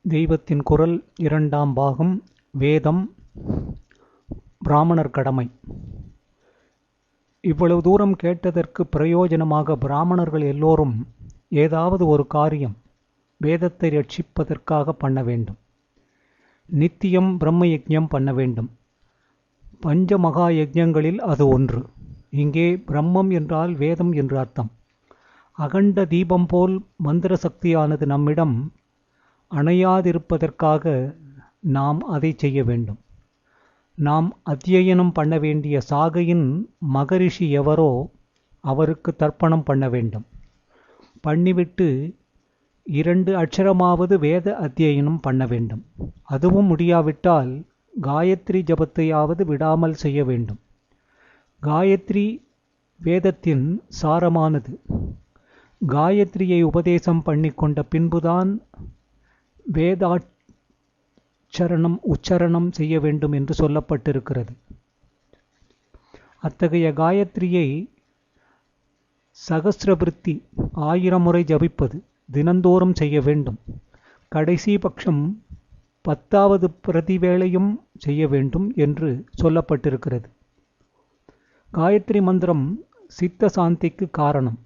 தெய்வத்தின் குரல் இரண்டாம் பாகம் வேதம் பிராமணர் கடமை. இவ்வளவு தூரம் கேட்டதற்கு பிரயோஜனமாக பிராமணர்கள் எல்லோரும் ஏதாவது ஒரு காரியம் வேதத்தை ரட்சிப்பதற்காக பண்ண வேண்டும். நித்தியம் பிரம்ம யஜ்ஞம் பண்ண வேண்டும். பஞ்ச மகா யஜ்ஞங்களில் அது ஒன்று. இங்கே பிரம்மம் என்றால் வேதம் என்று அர்த்தம். அகண்ட தீபம் போல் மந்திர சக்தியானது நம்மிடம் அணையாதிருப்பதற்காக நாம் அதை செய்ய வேண்டும். நாம் அத்தியனம் பண்ண வேண்டிய சாகையின் மகரிஷி எவரோ அவருக்கு தர்ப்பணம் பண்ண வேண்டும். பண்ணிவிட்டு 2 அட்சரமாவது வேத அத்தியனம் பண்ண வேண்டும். அதுவும் முடியாவிட்டால் காயத்ரி ஜபத்தையாவது விடாமல் செய்ய வேண்டும். காயத்ரி வேதத்தின் சாரமானது. காயத்ரியை உபதேசம் பண்ணிக்கொண்ட பின்புதான் உச்சரணம் செய்ய வேண்டும் என்று சொல்லப்பட்டிருக்கிறது. அத்தகைய காயத்ரியை சகஸ்ரவிருத்தி 1000 முறை ஜபிப்பது தினந்தோறும் செய்ய வேண்டும். கடைசி பட்சம் 10வது பிரதிவேளையும் செய்ய வேண்டும் என்று சொல்லப்பட்டிருக்கிறது. காயத்ரி மந்திரம் சித்த சாந்திக்கு காரணம்.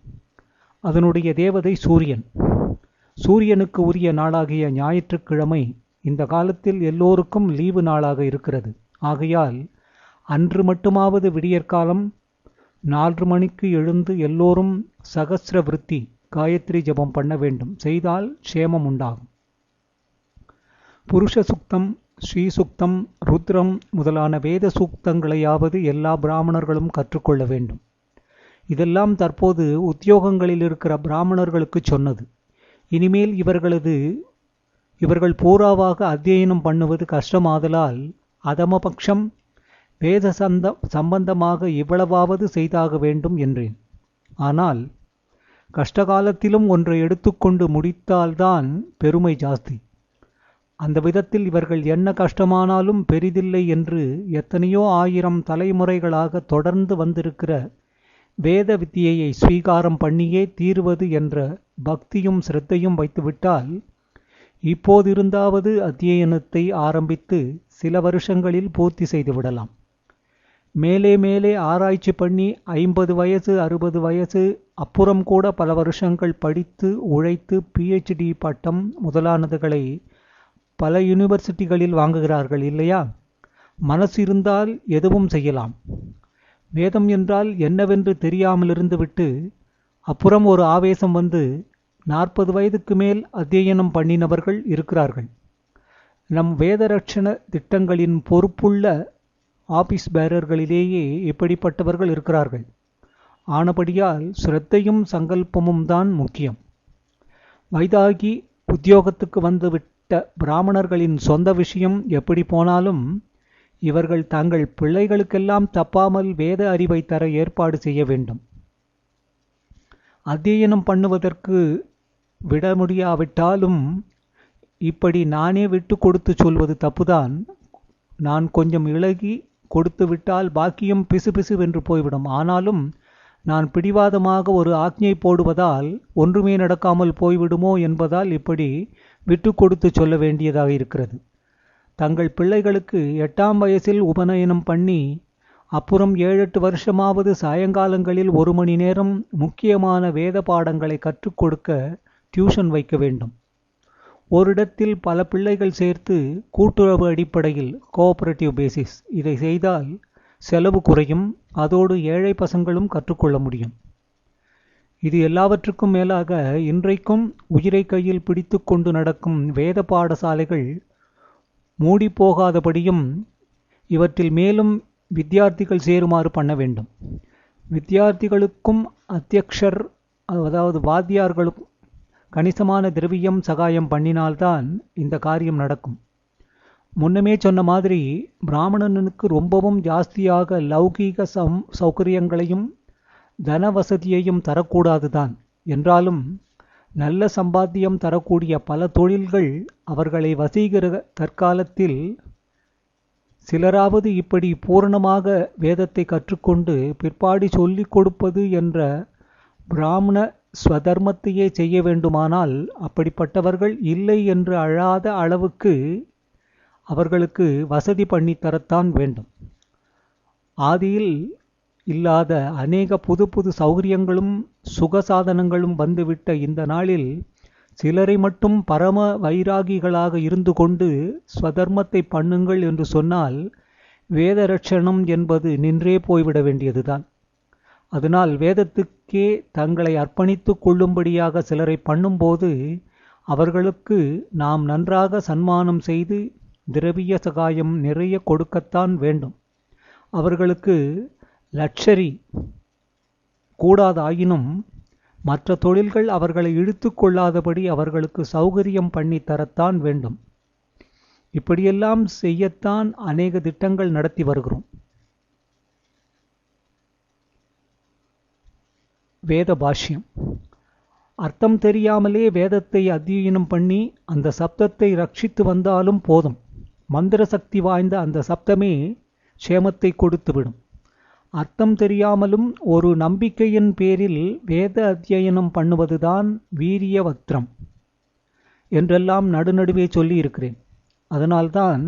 அதனுடைய தேவதை சூரியன். சூரியனுக்கு உரிய நாளாகிய ஞாயிற்றுக்கிழமை இந்த காலத்தில் எல்லோருக்கும் லீவு நாளாக இருக்கிறது. ஆகையால் அன்று மட்டுமாவது விடியற்காலம் 4 மணிக்கு எழுந்து எல்லோரும் சகஸ்ரவிருத்தி காயத்ரி ஜபம் பண்ண வேண்டும். செய்தால் க்ஷேமம் உண்டாகும். புருஷ சுக்தம், ஸ்ரீ சுக்தம், ருத்ரம் முதலான வேத சூக்தங்களையாவது எல்லா பிராமணர்களும் கற்றுக்கொள்ள வேண்டும். இதெல்லாம் தற்போது உத்தியோகங்களில் இருக்கிற பிராமணர்களுக்கு சொன்னது. இனிமேல் இவர்கள் பூராவாக அத்தியனம் பண்ணுவது கஷ்டமாதலால் அதமபக்ஷம் வேத சம்பந்தமாக இவ்வளவாவது செய்தாக வேண்டும் என்றேன். ஆனால் கஷ்டகாலத்திலும் ஒன்றை எடுத்துக்கொண்டு முடித்தால்தான் பெருமை ஜாஸ்தி. அந்த விதத்தில் இவர்கள் என்ன கஷ்டமானாலும் பெரிதில்லை என்று எத்தனையோ 1000 தலைமுறைகளாக தொடர்ந்து வந்திருக்கிற வேத வித்தியையை ஸ்வீகாரம் பண்ணியே தீர்வது என்ற பக்தியும் சிரத்தையும் வைத்துவிட்டால் இப்போதிருந்தாவது அத்தியனத்தை ஆரம்பித்து சில வருஷங்களில் பூர்த்தி செய்து விடலாம். மேலே மேலே ஆராய்ச்சி பண்ணி 50 வயசு 60 வயசு அப்புறம் கூட பல வருஷங்கள் படித்து உழைத்து PhD பட்டம் முதலானதுகளை பல யூனிவர்சிட்டிகளில் வாங்குகிறார்கள் இல்லையா? மனசு இருந்தால் எதுவும் செய்யலாம். வேதம் என்றால் என்னவென்று தெரியாமலிருந்து விட்டு அப்புறம் ஒரு ஆவேசம் வந்து 40 வயதுக்கு மேல் அத்தியனம் பண்ணினவர்கள் இருக்கிறார்கள். நம் வேத ரட்சண திட்டங்களின் பொறுப்புள்ள ஆபீஸ் பேரர்களிலேயே இப்படிப்பட்டவர்கள் இருக்கிறார்கள். ஆனபடியால் ஸ்ரத்தையும் சங்கல்பமும் தான் முக்கியம். வைதாகி உத்தியோகத்துக்கு வந்துவிட்ட பிராமணர்களின் சொந்த விஷயம் எப்படி போனாலும் இவர்கள் தங்கள் பிள்ளைகளுக்கெல்லாம் தப்பாமல் வேத அறிவை தர ஏற்பாடு செய்ய வேண்டும். அத்தியனம் பண்ணுவதற்கு விட முடியாவிட்டாலும் இப்படி நானே விட்டு கொடுத்து சொல்வது தப்புதான். நான் கொஞ்சம் இளகி கொடுத்து விட்டால் பாக்கியம் பிசுபிசுவென்று போய்விடும். ஆனாலும் நான் பிடிவாதமாக ஒரு ஆக்ஞை போடுவதால் ஒன்றுமே நடக்காமல் போய்விடுமோ என்பதால் இப்படி விட்டு கொடுத்து சொல்ல வேண்டியதாக இருக்கிறது. தங்கள் பிள்ளைகளுக்கு 8ஆம் வயசில் உபநயனம் பண்ணி அப்புறம் 7-8 வருஷமாவது சாயங்காலங்களில் 1 மணி நேரம் முக்கியமான வேத பாடங்களை கற்றுக் கொடுக்க டியூஷன் வைக்க வேண்டும். ஓரிடத்தில் பல பிள்ளைகள் சேர்த்து கூட்டுறவு அடிப்படையில் கோஆபரேட்டிவ் பேசிஸ் இதை செய்தால் செலவு குறையும். அதோடு ஏழை பசங்களும் கற்றுக்கொள்ள முடியும். இது எல்லாவற்றுக்கும் மேலாக இன்றைக்கும் உயிரை கையில் பிடித்து கொண்டு நடக்கும் வேத பாடசாலைகள் மூடி போகாதபடியும் இவற்றில் மேலும் வித்தியார்த்திகள் சேருமாறு பண்ண வேண்டும். வித்தியார்த்திகளுக்கும் அத்தியக்ஷர் அதாவது வாத்தியார்களுக்கும் கணிசமான திரவியம் சகாயம் பண்ணினால்தான் இந்த காரியம் நடக்கும். முன்னமே சொன்ன மாதிரி பிராமணனுக்கு ரொம்பவும் ஜாஸ்தியாக லௌகீக சௌகரியங்களையும் தன வசதியையும் தரக்கூடாதுதான். என்றாலும் நல்ல சம்பாத்தியம் தரக்கூடிய பல தொழில்கள் அவர்களை வசீகர தற்காலத்தில் சிலராவது இப்படி பூரணமாக வேதத்தை கற்றுக்கொண்டு பிற்பாடு சொல்லிக் கொடுப்பது என்ற பிராமண ஸ்வதர்மத்தையே செய்ய வேண்டுமானால் அப்படிப்பட்டவர்கள் இல்லை என்று அழாத அளவுக்கு அவர்களுக்கு வசதி பண்ணித்தரத்தான் வேண்டும். ஆதியில் இல்லாத அநேக புது புது சௌகரியங்களும் சுகசாதனங்களும் வந்துவிட்ட இந்த நாளில் சிலரை மட்டும் பரம வைராகிகளாக இருந்து கொண்டு ஸ்வதர்மத்தை பண்ணுங்கள் என்று சொன்னால் வேத ரட்சணம் என்பது நின்றே போய்விட வேண்டியதுதான். அதனால் வேதத்துக்கே தங்களை அர்ப்பணித்து கொள்ளும்படியாக சிலரை பண்ணும்போது அவர்களுக்கு நாம் நன்றாக சன்மானம் செய்து திரவிய சகாயம் நிறைய கொடுக்கத்தான் வேண்டும். அவர்களுக்கு லட்சரி கூடாதாயினும் மற்ற தொழில்கள் அவர்களை இழுத்து கொள்ளாதபடி அவர்களுக்கு சௌகரியம் பண்ணி தரத்தான் வேண்டும். இப்படியெல்லாம் செய்யத்தான் அநேக திட்டங்கள் நடத்தி வருகிறோம். வேத பாஷ்யம். அர்த்தம் தெரியாமலே வேதத்தை அத்தியனம் பண்ணி அந்த சப்தத்தை ரட்சித்து வந்தாலும் போதும். மந்திர சக்தி வாய்ந்த அந்த சப்தமே க்ஷேமத்தை கொடுத்துவிடும். அர்த்தம் தெரியாமலும் ஒரு நம்பிக்கையின் பேரில் வேத அத்தியனம் பண்ணுவதுதான் வீரியவக்திரம் என்றெல்லாம் நடுநடுவே சொல்லி இருக்கிறேன். அதனால்தான்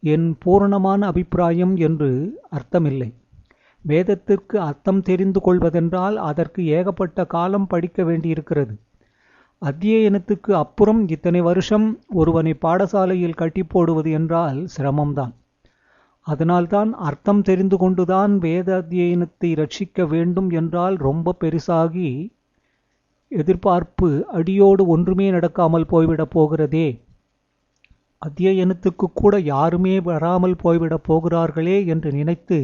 என் பூரணமான அபிப்பிராயம் என்று அர்த்தமில்லை. வேதத்திற்கு அர்த்தம் தெரிந்து கொள்வதென்றால் அதற்கு ஏகப்பட்ட காலம் படிக்க வேண்டியிருக்கிறது. அத்தியனத்துக்கு அப்புறம் இத்தனை வருஷம் ஒருவனை பாடசாலையில் கட்டி போடுவது என்றால் சிரமம்தான். அதனால்தான் அர்த்தம் தெரிந்து கொண்டுதான் வேத அத்தியனத்தை ரட்சிக்க வேண்டும் என்றால் ரொம்ப பெருசாகி எதிர்பார்ப்பு அடியோடு ஒன்றுமே நடக்காமல் போய்விடப் போகிறதே. அத்தியனத்துக்கு கூட யாருமே வராமல் போய்விடப் போகிறார்களே என்று நினைத்து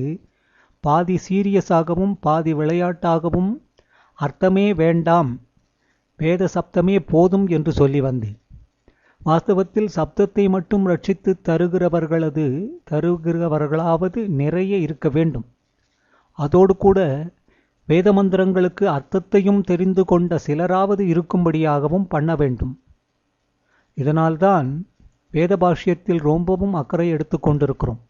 பாதி சீரியஸாகவும் பாதி விளையாட்டாகவும் அர்த்தமே வேண்டாம், வேத சப்தமே போதும் என்று சொல்லி வந்தேன். வாஸ்தவத்தில் சப்தத்தை மட்டும் ரட்சித்து தருகிறவர்களாவது நிறைய இருக்க வேண்டும். அதோடு கூட வேத மந்திரங்களுக்கு அர்த்தத்தையும் தெரிந்து கொண்ட சிலராவது இருக்கும்படியாகவும் பண்ண வேண்டும். இதனால்தான் வேத பாஷ்யத்தில் ரொம்பவும் அக்கறை எடுத்து கொண்டிருக்கிறோம்.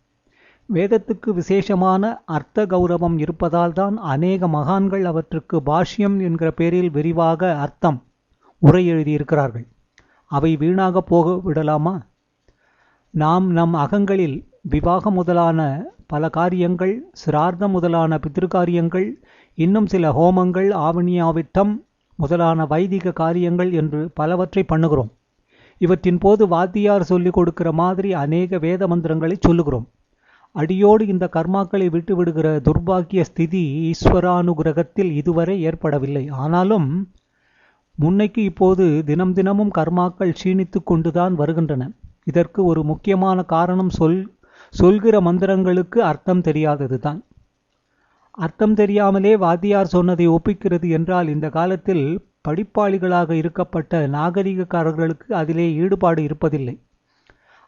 வேதத்துக்கு விசேஷமான அர்த்த கௌரவம் இருப்பதால் தான் அநேக மகான்கள் அவற்றுக்கு பாஷ்யம் என்கிற பேரில் விரிவாக அர்த்தம் உரை எழுதியிருக்கிறார்கள். அவை வீணாக போக விடலாமா? நாம் நம் அகங்களில் விவாகம் முதலான பல காரியங்கள், சிரார்த்தம் முதலான பித்ருகாரியங்கள், இன்னும் சில ஹோமங்கள், ஆவணியாவிட்டம் முதலான வைதிக காரியங்கள் என்று பலவற்றை பண்ணுகிறோம். இவற்றின் போது வாத்தியார் சொல்லிக் கொடுக்கிற மாதிரி அநேக வேத மந்திரங்களை சொல்லுகிறோம். அடியோடு இந்த கர்மாக்களை விட்டு விடுகிற துர்பாக்கிய ஸ்திதி ஈஸ்வரானுகிரகத்தில் இதுவரை ஏற்படவில்லை. ஆனாலும் முன்னைக்கு இப்போது தினம் தினமும் கர்மாக்கள் க்ஷீணித்து கொண்டுதான் வருகின்றன. இதற்கு ஒரு முக்கியமான காரணம் சொல்கிற மந்திரங்களுக்கு அர்த்தம் தெரியாததுதான். அர்த்தம் தெரியாமலே வாத்தியார் சொன்னதை ஒப்பிக்கிறது என்றால் இந்த காலத்தில் படிப்பாளிகளாக இருக்கப்பட்ட நாகரிகக்காரர்களுக்கு அதிலே ஈடுபாடு இருப்பதில்லை.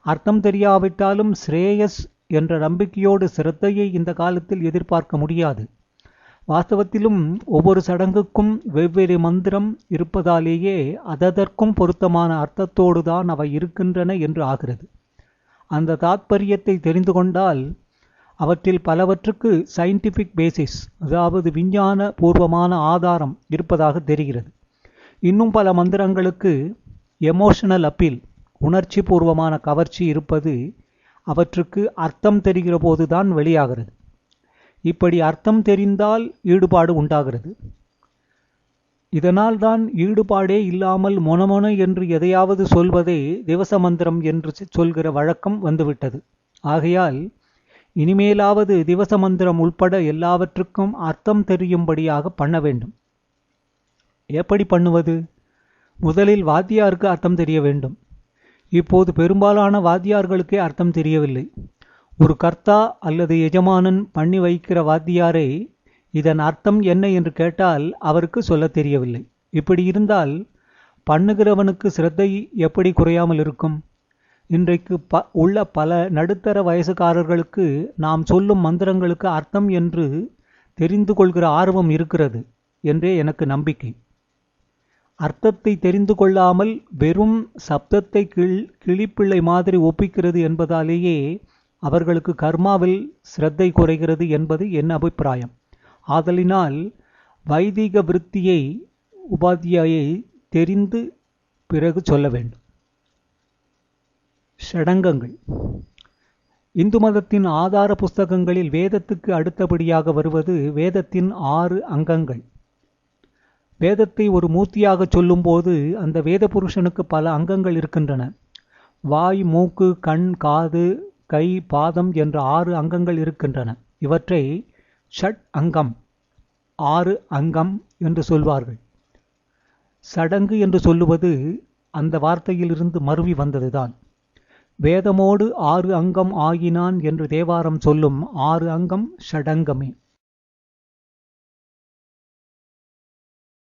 அர்த்தம் தெரியாவிட்டாலும் ஸ்ரேயஸ் என்ற நம்பிக்கையோடு சிரத்தையை இந்த காலத்தில் எதிர்பார்க்க முடியாது. வாஸ்தவத்திலும் ஒவ்வொரு சடங்குக்கும் வெவ்வேறு மந்திரம் இருப்பதாலேயே அதற்கும் பொருத்தமான அர்த்தத்தோடு தான் அவை இருக்கின்றன என்று ஆகிறது. அந்த தாத்பரியத்தை தெரிந்து கொண்டால் அவற்றில் பலவற்றுக்கு சயின்டிஃபிக் பேசிஸ், அதாவது விஞ்ஞான பூர்வமான ஆதாரம் இருப்பதாக தெரிகிறது. இன்னும் பல மந்திரங்களுக்கு எமோஷனல் அப்பீல், உணர்ச்சி பூர்வமான கவர்ச்சி இருப்பது அவற்றுக்கு அர்த்தம் தெரிகிற போதுதான் வெளியாகிறது. இப்படி அர்த்தம் தெரிந்தால் ஈடுபாடு உண்டாகிறது. இதனால் தான் ஈடுபாடே இல்லாமல் மொனமொன என்று எதையாவது சொல்வதை திவச மந்திரம் என்று சொல்கிற வழக்கம் வந்துவிட்டது. ஆகையால் இனிமேலாவது திவச மந்திரம் உள்பட எல்லாவற்றுக்கும் அர்த்தம் தெரியும்படியாக பண்ண வேண்டும். எப்படி பண்ணுவது? முதலில் வாத்தியாருக்கு அர்த்தம் தெரிய வேண்டும். இப்போது பெரும்பாலான வாத்தியார்களுக்கே அர்த்தம் தெரியவில்லை. ஒரு கர்த்தா அல்லது எஜமானன் பண்ணி வைக்கிற வாத்தியாரை இதன் அர்த்தம் என்ன என்று கேட்டால் அவருக்கு சொல்ல தெரியவில்லை. இப்படி இருந்தால் பண்ணுகிறவனுக்கு சிரத்தை எப்படி குறையாமல் இருக்கும்? இன்றைக்கு உள்ள பல நடுத்தர வயசுக்காரர்களுக்கு நாம் சொல்லும் மந்திரங்களுக்கு அர்த்தம் என்று தெரிந்து கொள்கிற ஆர்வம் இருக்கிறது என்றே எனக்கு நம்பிக்கை. அர்த்தத்தை தெரிந்து கொள்ளாமல் வெறும் சப்தத்தை கிளிப்பிள்ளை மாதிரி ஒப்பிக்கிறது என்பதாலேயே அவர்களுக்கு கர்மாவில் சிரத்தை குறைகிறது என்பது என் அபிப்பிராயம். ஆதலினால் வைதிக விருத்தியை உபாத்தியாயை தெரிந்து பிறகு சொல்ல வேண்டும். ஷடங்கங்கள். இந்து மதத்தின் ஆதார புஸ்தகங்களில் வேதத்துக்கு அடுத்தபடியாக வருவது வேதத்தின் 6 அங்கங்கள். வேதத்தை ஒரு மூர்த்தியாக சொல்லும்போது அந்த வேத புருஷனுக்கு பல அங்கங்கள் இருக்கின்றன. வாய், மூக்கு, கண், காது, கை, பாதம் என்ற 6 அங்கங்கள் இருக்கின்றன. இவற்றை ஷட் அங்கம், 6 அங்கம் என்று சொல்வார்கள். சடங்கு என்று சொல்லுவது அந்த வார்த்தையிலிருந்து மருவி வந்ததுதான். வேதமோடு 6 அங்கம் ஆகினான் என்று தேவாரம் சொல்லும் 6 அங்கம் ஷடங்கமே.